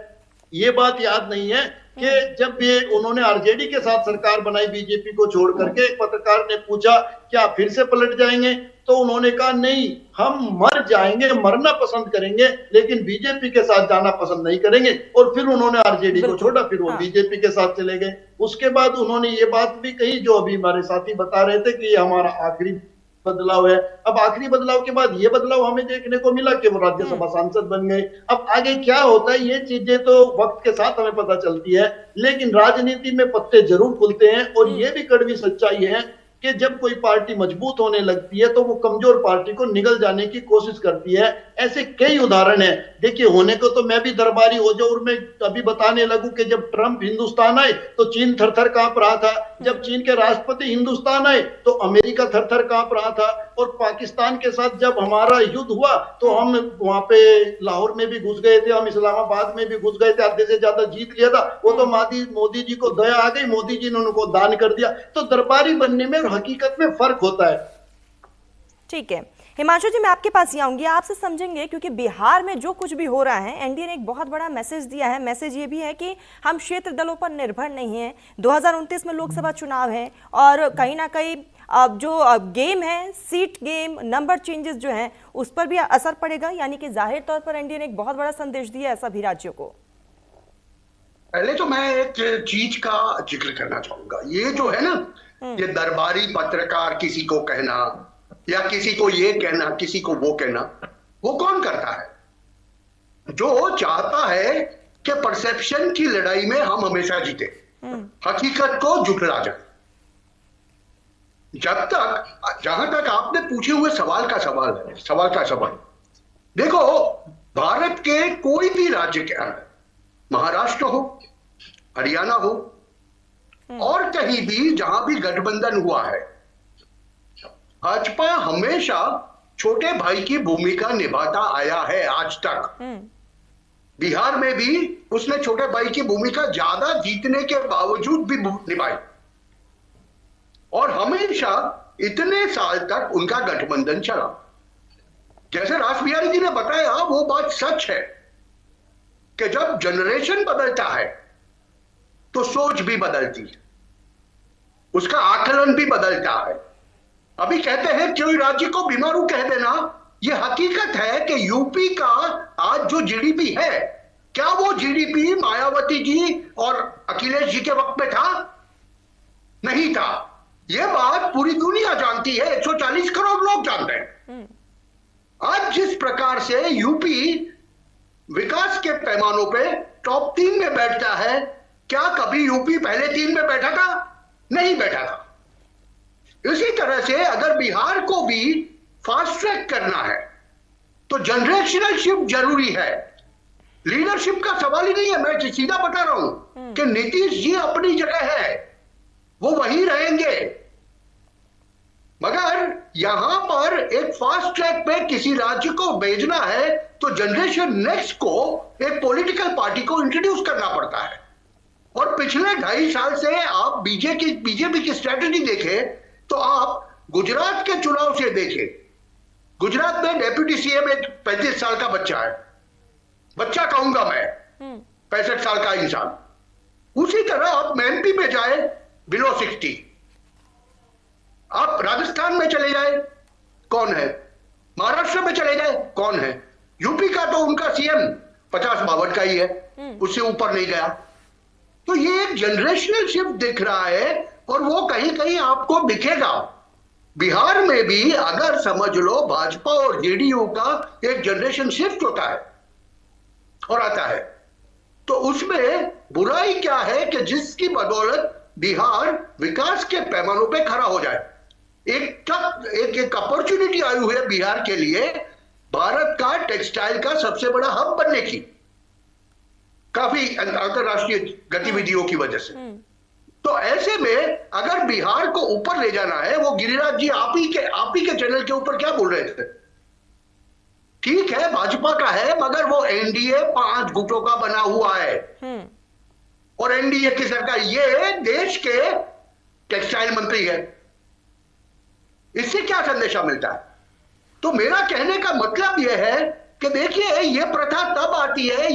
ये बात याद नहीं है कि जब ये उन्होंने आरजेडी के साथ सरकार बनाई बीजेपी को छोड़ करके, एक पत्रकार ने पूछा क्या फिर से पलट जाएंगे, तो उन्होंने कहा नहीं, हम मर जाएंगे, मरना पसंद करेंगे लेकिन बीजेपी के साथ जाना पसंद नहीं करेंगे। और फिर उन्होंने आरजेडी को छोड़ा, फिर वो बीजेपी के साथ चले गए। उसके बाद उन्होंने ये बात भी कही जो अभी हमारे साथी बता रहे थे कि ये हमारा आखिरी बदलाव है। अब आखिरी बदलाव के बाद ये बदलाव हमें देखने को मिला कि वो राज्यसभा सांसद बन गए। अब आगे क्या होता है ये चीजें तो वक्त के साथ हमें पता चलती है, लेकिन राजनीति में पत्ते जरूर खुलते हैं। और ये भी कड़वी सच्चाई है कि जब कोई पार्टी मजबूत होने लगती है तो वो कमजोर पार्टी को निगल जाने की कोशिश करती है। ऐसे कई उदाहरण हैं। देखिए, होने को तो मैं भी दरबारी हो जाऊं और मैं अभी बताने लगूं कि जब ट्रंप हिंदुस्तान आए तो चीन थर-थर कांप रहा था, जब चीन के राष्ट्रपति हिंदुस्तान आए तो अमेरिका थर-थर कांप रहा था, और पाकिस्तान के साथ जब हमारा युद्ध हुआ तो हम वहां पे लाहौर में भी घुस गए थे, हम इस्लामाबाद में भी घुस गए थे, आधे से ज्यादा जीत लिया था। वो तो मोदी जी को दया आ गई, मोदी जी ने उनको दान कर दिया। तो दरबारी बनने में और हकीकत में फर्क होता है। ठीक है हिमांशु जी, मैं आपके पास ही आऊंगी, आपसे समझेंगे क्योंकि बिहार में जो कुछ भी हो रहा है एनडीए ने एक बहुत बड़ा मैसेज दिया है। मैसेज ये भी है कि हम क्षेत्र दलों पर निर्भर नहीं है। 2029 में लोकसभा चुनाव है और कहीं ना कहीं जो गेम है, सीट गेम, नंबर चेंजेस जो हैं उस पर भी असर पड़ेगा, यानी कि जाहिर तौर पर एनडीए ने एक बहुत बड़ा संदेश दिया है सभी राज्यों को। पहले तो मैं एक चीज का जिक्र करना चाहूंगा, ये जो है ना, ये दरबारी पत्रकार किसी को कहना या किसी को ये कहना, किसी को वो कहना, वो कौन करता है? जो चाहता है कि परसेप्शन की लड़ाई में हम हमेशा जीते, हकीकत को जुटला जाए। जहां तक आपने पूछे हुए सवाल का सवाल देखो, भारत के कोई भी राज्य के अंदर, महाराष्ट्र हो, हरियाणा हो और कहीं भी जहां भी गठबंधन हुआ है, भाजपा हमेशा छोटे भाई की भूमिका निभाता आया है आज तक। बिहार में भी उसने छोटे भाई की भूमिका ज्यादा जीतने के बावजूद भी निभाई, और हमेशा इतने साल तक उनका गठबंधन चला। जैसे रास बिहारी जी ने बताया, वो बात सच है कि जब जनरेशन बदलता है तो सोच भी बदलती है, उसका आकलन भी बदलता है। अभी कहते हैं कोई राज्य को बीमारू कह देना, यह हकीकत है कि यूपी का आज जो जीडीपी है क्या वो जीडीपी मायावती जी और अखिलेश जी के वक्त में था? नहीं था। यह बात पूरी दुनिया जानती है, 140 करोड़ लोग जानते हैं। आज जिस प्रकार से यूपी विकास के पैमानों पे टॉप 3 में बैठता है, क्या कभी यूपी पहले 3 में बैठा था? नहीं बैठा था। इसी तरह से अगर बिहार को भी फास्ट ट्रैक करना है तो जनरेशनल शिफ्ट जरूरी है। लीडरशिप का सवाल ही नहीं है। मैं सीधा बता रहा हूं कि नीतीश जी अपनी जगह है, वो वहीं रहेंगे, मगर यहां पर एक फास्ट ट्रैक पे किसी राज्य को भेजना है तो जनरेशन नेक्स्ट को एक पॉलिटिकल पार्टी को इंट्रोड्यूस करना पड़ता है। और पिछले 2.5 साल से आप बीजेपी की स्ट्रेटेजी देखें तो आप गुजरात के चुनाव से देखें। गुजरात में डेप्यूटी सीएम एक 35 साल का बच्चा है, बच्चा कहूंगा मैं, 65 साल का इंसान। उसी तरह आप एमपी में जाए बिलो 60, आप राजस्थान में चले जाए कौन है, महाराष्ट्र में चले जाए कौन है, यूपी का तो उनका सीएम 50-52 का ही है, उससे ऊपर नहीं गया। तो ये एक जनरेशनल शिफ्ट दिख रहा है और वो कहीं कहीं आपको दिखेगा। बिहार में भी अगर समझ लो भाजपा और जेडीयू का एक जनरेशन शिफ्ट होता है और आता है तो उसमें बुराई क्या है कि जिसकी बदौलत बिहार विकास के पैमानों पे खड़ा हो जाए। एक अपॉर्चुनिटी आई हुई है बिहार के लिए भारत का टेक्सटाइल का सबसे बड़ा हब बनने की, काफी अंतरराष्ट्रीय गतिविधियों की वजह से। तो ऐसे में अगर बिहार को ऊपर ले जाना है, वो गिरिराज जी आप ही के चैनल के ऊपर क्या बोल रहे थे, ठीक है भाजपा का है मगर वो एनडीए 5 गुटों का बना हुआ है और एनडीए की सरकार, ये देश के टेक्सटाइल मंत्री है। इससे क्या संदेशा मिलता है? तो मेरा कहने का मतलब यह है कि देखिए ये प्रथा तब आती है,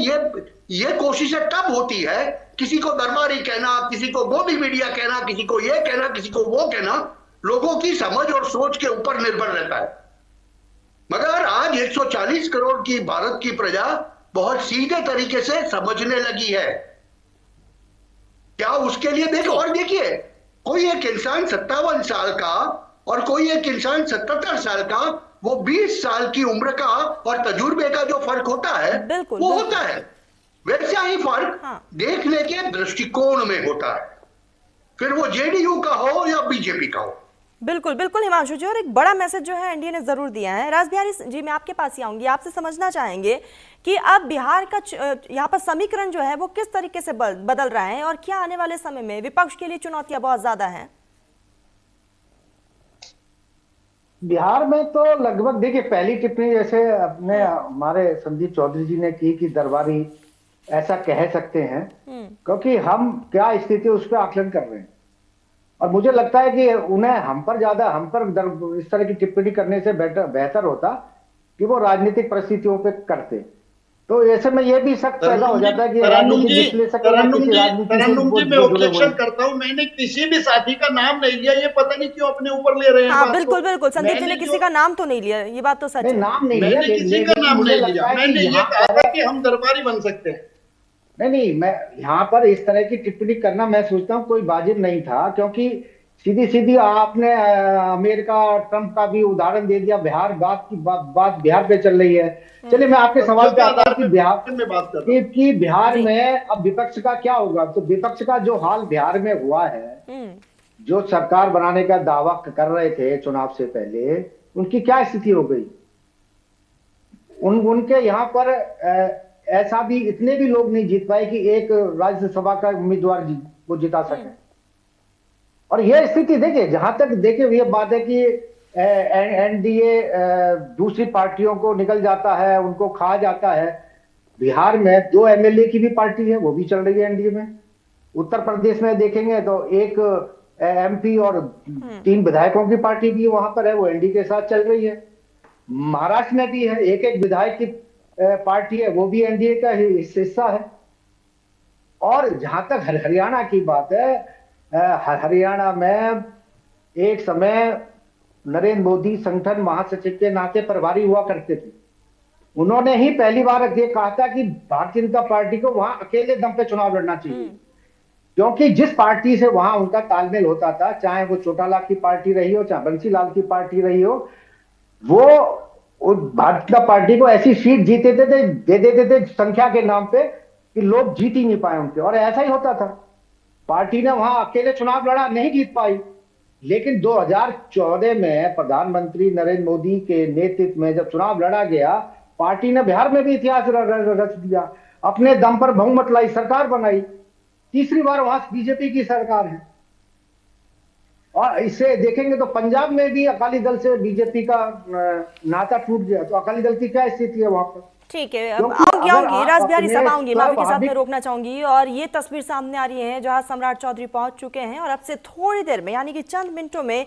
ये कोशिशें तब होती है, किसी को दरबारी कहना, किसी को गोदी मीडिया कहना, किसी को ये कहना, किसी को वो कहना, लोगों की समझ और सोच के ऊपर निर्भर रहता है। मगर आज 140 करोड़ की भारत की प्रजा बहुत सीधे तरीके से समझने लगी है। क्या उसके लिए देखो, और देखिए कोई एक इंसान 57 साल का और कोई एक इंसान 77 साल का, वो 20 साल की उम्र का और तजुर्बे का जो फर्क होता है वो होता है। वैसा ही फर्क देखने के दृष्टिकोण में होता है, फिर वो जेडीयू का हो या बीजेपी का हो। बिल्कुल बिल्कुल हिमांशु जी, और एक बड़ा मैसेज जो है एनडीए ने जरूर दिया है। रासबिहारी जी मैं आपके पास ही आऊंगी, आपसे समझना चाहेंगे कि अब बिहार का यहाँ पर समीकरण जो है वो किस तरीके से बदल रहा है और क्या आने वाले समय में विपक्ष के लिए चुनौतियां बहुत ज्यादा हैं? बिहार में तो लगभग देखिए पहली टिप्पणी जैसे अपने हमारे संदीप चौधरी जी ने की कि दरबारी ऐसा कह सकते हैं, क्योंकि हम क्या स्थिति उस पर आकलन कर रहे हैं और मुझे लगता है कि उन्हें हम पर इस तरह की टिप्पणी करने से बेहतर होता कि वो राजनीतिक परिस्थितियों पे करते। तो ऐसे में ये भी शक पैदा हो जाता है कि तरन्नुम जी मैं ऑब्जेक्शन करता हूँ, मैंने किसी भी साथी का नाम नहीं लिया, ये पता नहीं क्यों अपने ऊपर ले रहे हैं। हाँ, बिल्कुल बिल्कुल संदीप जी ने किसी का नाम तो नहीं लिया, ये बात तो सच है। नाम नहीं मैंने किसी का नाम नहीं लिया, मैंने ये कहा था कि हम दरबारी बन सकते हैं। नहीं, मैं यहाँ पर इस तरह की टिप्पणी करना मैं सोचता हूँ कोई वाजिब नहीं था, क्योंकि सीधी आपने अमेरिका ट्रंप का भी उदाहरण दे दिया। बिहार बात बिहार पे चल रही है। चलिए मैं आपके सवाल पे आता हूँ कि बिहार में अब विपक्ष का क्या होगा। तो विपक्ष का जो हाल बिहार में हुआ है, जो सरकार बनाने का दावा कर रहे थे चुनाव से पहले, उनकी क्या स्थिति हो गई। उनके यहाँ पर ऐसा भी इतने भी लोग नहीं जीत पाए कि एक राज्यसभा का उम्मीदवार को जिता सके। और यह स्थिति देखिए, जहां तक देखिए ये बात है कि एनडीए दूसरी पार्टियों को निकल जाता है, उनको खा जाता है। बिहार में 2 एमएलए की भी पार्टी है, वो भी चल रही है एनडीए में। उत्तर प्रदेश में देखेंगे तो एक एमपी और 3 विधायकों की पार्टी भी वहां पर है, वो एनडीए के साथ चल रही है। महाराष्ट्र में भी है, एक विधायक की पार्टी है, वो भी एनडीए का हिस्सा है। और जहां तक हरियाणा की बात है, हरियाणा में एक समय नरेंद्र मोदी संगठन महासचिव के नाते प्रभारी हुआ करते थे। उन्होंने ही पहली बार ये कहा था कि भारतीय जनता पार्टी को वहां अकेले दम पे चुनाव लड़ना चाहिए, क्योंकि जिस पार्टी से वहां उनका तालमेल होता था, चाहे वो चोटालाल की पार्टी रही हो, चाहे बंसीलाल की पार्टी रही हो, वो भारतीय जनता पार्टी को ऐसी सीट जीते थे, दे देते थे संख्या के नाम पे कि लोग जीत ही नहीं पाए उनके, और ऐसा ही होता था। पार्टी ने वहां अकेले चुनाव लड़ा, नहीं जीत पाई। लेकिन 2014 में प्रधानमंत्री नरेंद्र मोदी के नेतृत्व में जब चुनाव लड़ा गया, पार्टी ने बिहार में भी इतिहास रच दिया, अपने दम पर बहुमत लाई, सरकार बनाई, तीसरी बार वहां बीजेपी की सरकार है। और इसे देखेंगे तो पंजाब में भी अकाली दल से बीजेपी का नाता टूट गया, तो अकाली दल की क्या स्थिति है वहां पर? ठीक है, अब आऊंगी राज बिहारी साहब, आऊंगी, माफी के साथ में रोकना चाहूंगी। और ये तस्वीर सामने आ रही है जहां सम्राट चौधरी पहुंच चुके हैं और अब से थोड़ी देर में यानी कि चंद मिनटों में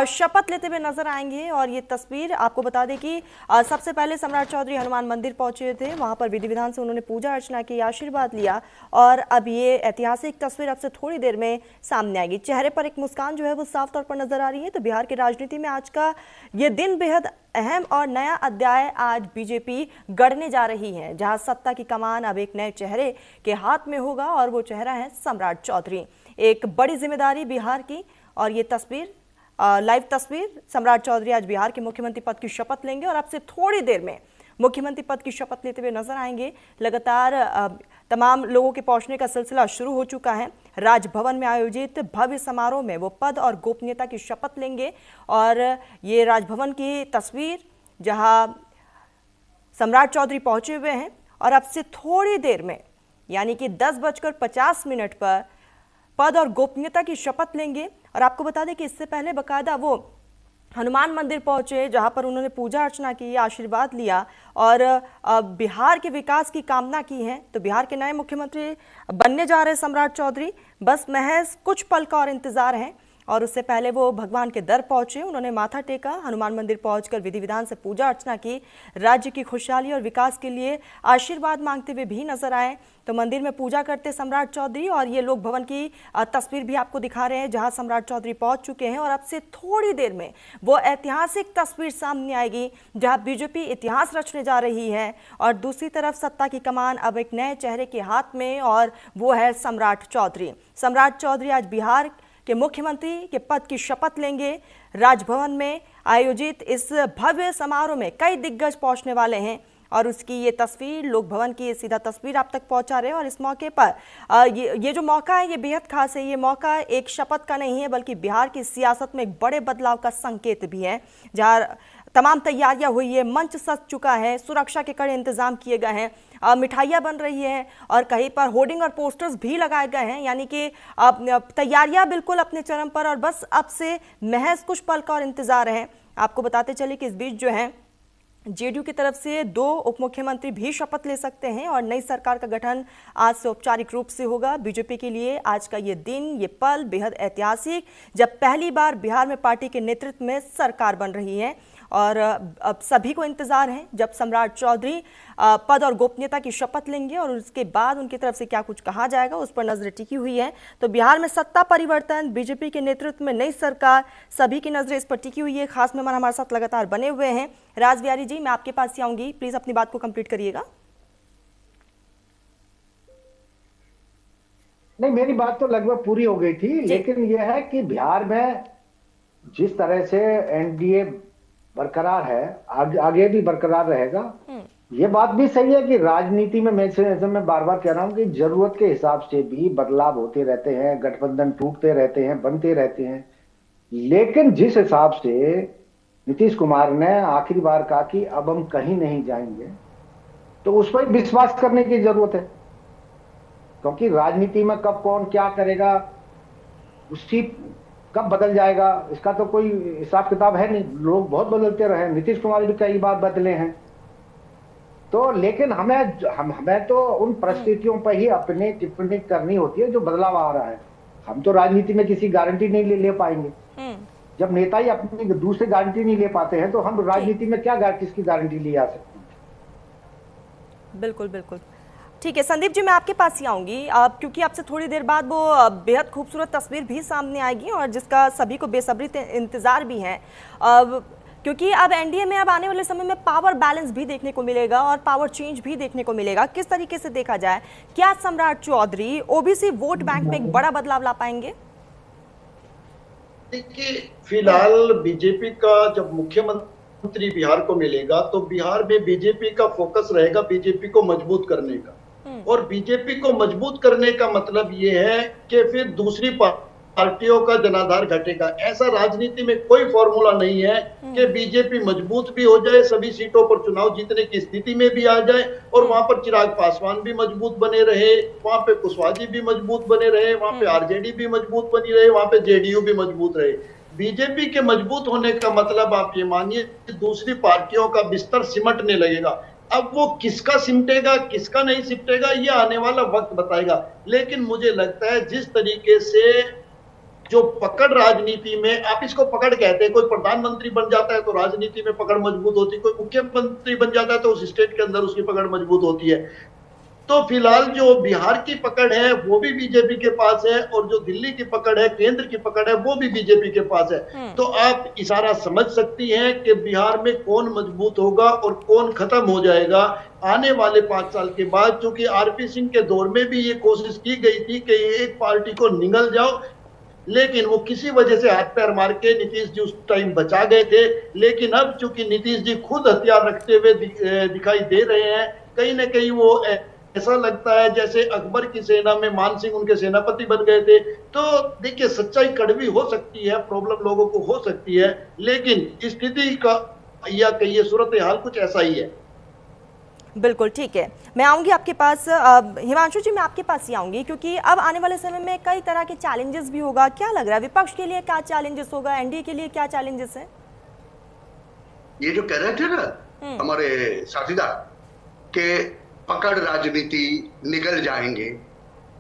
शपथ लेते हुए नजर आएंगे। और ये तस्वीर आपको बता दें कि सबसे पहले सम्राट चौधरी हनुमान मंदिर पहुंचे थे, वहां पर विधि विधान से उन्होंने पूजा अर्चना की, आशीर्वाद लिया, और अब ये ऐतिहासिक तस्वीर अब से थोड़ी देर में सामने आएगी। चेहरे पर एक मुस्कान जो है वो साफ तौर पर नजर आ रही है। तो बिहार की राजनीति में आज का ये दिन बेहद अहम और नया अध्याय आज बीजेपी गढ़ने जा रही है, जहां सत्ता की कमान अब एक नए चेहरे के हाथ में होगा और वो चेहरा है सम्राट चौधरी। एक बड़ी जिम्मेदारी बिहार की, और ये तस्वीर लाइव तस्वीर, सम्राट चौधरी आज बिहार के मुख्यमंत्री पद की शपथ लेंगे और अब से थोड़ी देर में मुख्यमंत्री पद की शपथ लेते हुए नजर आएंगे। लगातार तमाम लोगों के पहुंचने का सिलसिला शुरू हो चुका है। राजभवन में आयोजित भव्य समारोह में वो पद और गोपनीयता की शपथ लेंगे। और ये राजभवन की तस्वीर जहां सम्राट चौधरी पहुंचे हुए हैं और अब से थोड़ी देर में यानी कि 10:50 पर पद और गोपनीयता की शपथ लेंगे। और आपको बता दें कि इससे पहले बकायदा वो हनुमान मंदिर पहुंचे, जहां पर उन्होंने पूजा अर्चना की, आशीर्वाद लिया और बिहार के विकास की कामना की है। तो बिहार के नए मुख्यमंत्री बनने जा रहे सम्राट चौधरी, बस महज कुछ पल का और इंतजार है। और उससे पहले वो भगवान के दर पहुंचे, उन्होंने माथा टेका, हनुमान मंदिर पहुंचकर विधि विधान से पूजा अर्चना की, राज्य की खुशहाली और विकास के लिए आशीर्वाद मांगते हुए भी नजर आए। तो मंदिर में पूजा करते सम्राट चौधरी, और ये लोक भवन की तस्वीर भी आपको दिखा रहे हैं जहां सम्राट चौधरी पहुंच चुके हैं। और अब से थोड़ी देर में वो ऐतिहासिक तस्वीर सामने आएगी जहां बीजेपी इतिहास रचने जा रही है और दूसरी तरफ सत्ता की कमान अब एक नए चेहरे के हाथ में, और वो है सम्राट चौधरी। सम्राट चौधरी आज बिहार के मुख्यमंत्री के पद की शपथ लेंगे। राजभवन में आयोजित इस भव्य समारोह में कई दिग्गज पहुंचने वाले हैं और उसकी ये तस्वीर, लोक भवन की सीधा तस्वीर आप तक पहुंचा रहे हैं। और इस मौके पर ये जो मौका है ये बेहद खास है। ये मौका एक शपथ का नहीं है बल्कि बिहार की सियासत में एक बड़े बदलाव का संकेत भी है, जहां तमाम तैयारियां हुई है, मंच सज चुका है, सुरक्षा के कड़े इंतजाम किए गए हैं, मिठाइयां बन रही है और कहीं पर होर्डिंग और पोस्टर्स भी लगाए गए हैं। यानी कि तैयारियां बिल्कुल अपने चरम पर और बस अब से महज कुछ पल का और इंतजार है। आपको बताते चले कि इस बीच जो है जेडीयू की तरफ से 2 उप मुख्यमंत्री भी शपथ ले सकते हैं और नई सरकार का गठन आज से औपचारिक रूप से होगा। बीजेपी के लिए आज का ये दिन, ये पल बेहद ऐतिहासिक, जब पहली बार बिहार में पार्टी के नेतृत्व में सरकार बन रही है। और अब सभी को इंतजार है जब सम्राट चौधरी पद और गोपनीयता की शपथ लेंगे और उसके बाद उनकी तरफ से क्या कुछ कहा जाएगा उस पर नजरें टिकी हुई है। तो बिहार में सत्ता परिवर्तन, बीजेपी के नेतृत्व में नई सरकार, सभी की नजरें इस पर टिकी हुई है। खास मेहमान हमारे साथ लगातार बने हुए हैं। राज बिहारी जी, मैं आपके पास ही आऊंगी, प्लीज अपनी बात को कंप्लीट करिएगा। नहीं, मेरी बात तो लगभग पूरी हो गई थी, लेकिन यह है कि बिहार में जिस तरह से एनडीए बरकरार है, आगे भी बरकरार रहेगा। ये बात भी सही है कि राजनीति में मैं बार बार कह रहा हूं कि जरूरत के हिसाब से भी बदलाव होते रहते हैं, गठबंधन टूटते रहते हैं, बनते रहते हैं। लेकिन जिस हिसाब से नीतीश कुमार ने आखिरी बार कहा कि अब हम कहीं नहीं जाएंगे, तो उस पर विश्वास करने की जरूरत है, क्योंकि राजनीति में कब कौन क्या करेगा, उसकी कब बदल जाएगा, इसका तो कोई हिसाब किताब है नहीं। लोग बहुत बदलते रहे, नीतीश कुमार भी कई बार बदले हैं। तो लेकिन हमें तो उन परिस्थितियों पर ही अपनी टिप्पणी करनी होती है जो बदलाव आ रहा है। हम तो राजनीति में किसी गारंटी नहीं ले पाएंगे। जब नेता ही अपनी दूसरी गारंटी नहीं ले पाते हैं तो हम राजनीति में क्या किसकी गारंटी ले आ सकते हैं। बिल्कुल बिल्कुल, ठीक है संदीप जी, मैं आपके पास ही आऊंगी क्योंकि आपसे थोड़ी देर बाद वो बेहद खूबसूरत तस्वीर भी सामने आएगी और जिसका सभी को बेसब्री इंतजार भी है। क्योंकि अब एनडीए में अब आने वाले समय में पावर बैलेंस भी देखने को मिलेगा और पावर चेंज भी देखने को मिलेगा। किस तरीके से देखा जाए, क्या सम्राट चौधरी ओबीसी वोट बैंक में एक बड़ा बदलाव ला पाएंगे? देखिए, फिलहाल बीजेपी का जब मुख्यमंत्री बिहार को मिलेगा तो बिहार में बीजेपी का फोकस रहेगा बीजेपी को मजबूत करने का। और बीजेपी को मजबूत करने का मतलब ये है कि फिर दूसरी पार्टियों का जनाधार घटेगा। ऐसा राजनीति में कोई फॉर्मूला नहीं है कि बीजेपी मजबूत भी हो जाए, सभी सीटों पर चुनाव जीतने की स्थिति में भी आ जाए और वहां पर चिराग पासवान भी मजबूत बने रहे, वहां पे कुशवाहा जी भी मजबूत बने रहे, वहां पे आरजेडी भी मजबूत बनी रहे, वहां पे जेडीयू भी मजबूत रहे। बीजेपी के मजबूत होने का मतलब आप ये मानिए कि दूसरी पार्टियों का बिस्तर सिमटने लगेगा। अब वो किसका सिमटेगा किसका नहीं सिमटेगा ये आने वाला वक्त बताएगा। लेकिन मुझे लगता है जिस तरीके से जो पकड़ राजनीति में, आप इसको पकड़ कहते हैं, कोई प्रधानमंत्री बन जाता है तो राजनीति में पकड़ मजबूत होती है, कोई मुख्यमंत्री बन जाता है तो उस स्टेट के अंदर उसकी पकड़ मजबूत होती है। तो फिलहाल जो बिहार की पकड़ है वो भी बीजेपी के पास है और जो दिल्ली की पकड़ है, केंद्र की पकड़ है, वो भी बीजेपी के पास है। तो आप इशारा समझ सकती हैं कि बिहार में कौन मजबूत होगा और कौन खत्म हो जाएगा आने वाले 5 साल के बाद। क्योंकि आरपी सिंह के दौर में भी ये कोशिश की गई थी कि एक पार्टी को निगल जाओ, लेकिन वो किसी वजह से हाथ पैर मार के नीतीश जी उस टाइम बचा गए थे। लेकिन अब चूंकि नीतीश जी खुद हथियार रखते हुए दिखाई दे रहे हैं, कहीं ना कहीं वो ऐसा लगता है जैसे अकबर की सेना में मान सिंह उनके सेनापति बन गए थे। तो देखिए, सच्चाई कड़वी हो सकती है, प्रॉब्लम लोगों को हो सकती है, लेकिन स्थिति का या कहिए सूरत हाल कुछ ऐसा ही है। बिल्कुल ठीक है, मैं आऊंगी आपके पास। हिमांशु जी, मैं आपके पास ही आऊंगी क्योंकि अब आने वाले समय में कई तरह के चैलेंजेस भी होगा। क्या लग रहा है विपक्ष के लिए क्या चैलेंजेस होगा, एनडीए के लिए क्या चैलेंजेस है? ये जो कह रहे थे ना हमारे साथीदार के पकड़ राजनीति निगल जाएंगे,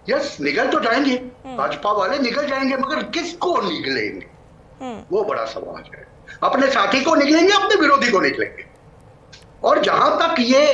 यस निगल तो जाएंगे, भाजपा वाले निगल जाएंगे, मगर किसको निगलेंगे वो बड़ा सवाल है। अपने साथी को निकलेंगे, अपने विरोधी को निकलेंगे। और जहां तक ये